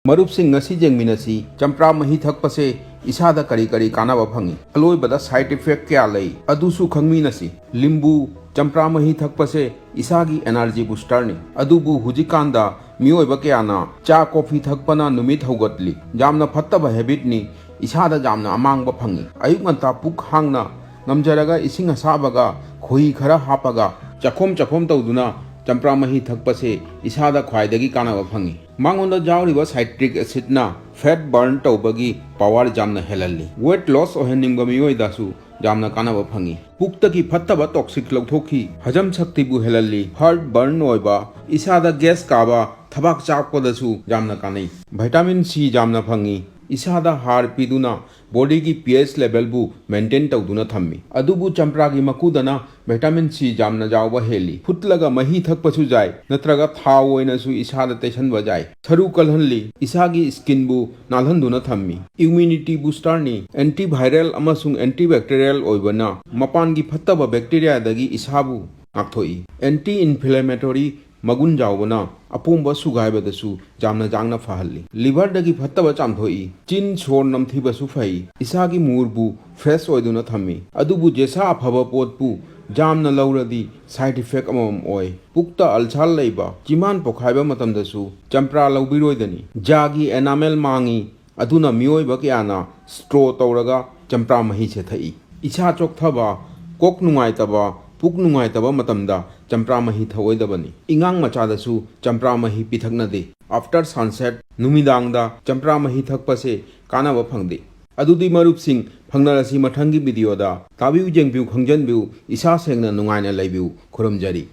मरुपसिंग ngasi jengminasi champra mahi thakpase isada kari kari kanaba phangi aloibada side effect kya lei adusu khangminasi limbu champra mahi thakpase isagi energy booster ni adubu hujikanda mioiba kyana cha coffee thakpana numit hogatli jamna phattaba habit ni isada jamna amangba phangi ayuk nganta puk hangna ngamjaraga ising asabaga khoi khara hapaga chakhom tawduna champra mahi thakpase isada khwaidagi kanaba phangi mangonda jawriba citric acid na fat burn tawbagi power jamna helalli weight loss oheningba miyoi dasu jamna kanaba phangi puktagi phattaba toxic lawthokhi hajam shakti bu helalli heart burn oiba isada gas kaba thabak chakpadasu jamna kanai vitamin C jamna phangi isada har piduna body ki pH level bu maintain tawduna thammi adubu champra gi makudana vitamin C jamna jawba heli futlaga mahi thakpasu jai natraga thaw oina su isada tension ba jai tharu kalhanli isagi skin bu nalhanduna thammi immunity booster ni antiviral amasung antibacterial oibana mapan gi phattaba bacteria dagi isabu ngakthoi anti inflammatory magun jawbana apumba sugaibadasu jamna jangna fahalli liver dagi phattaba chamthoi chin sor namthibasu fai isagi murbu fresh oiduna thammi adubu jesa aphaba potpu jamna lauradi side effect amam oi pukta alchal leiba chiman pokhaiba matamdasu champra laubiroidani jagi enamel mangi aduna mioiba kyana straw tawraga champra mahi che thai isa chokthaba kok nungai taba puk nungai taba matamda champra mahi thaoidabani ingang machadasu champra mahi pithaknade after sunset numidangda champra mahi thakpase kanaba phangde adudi marup sing phangnarasi mathangi video da tabiu jengbiu khangjanbiu isa sengna nungaina leibiu khuramjari।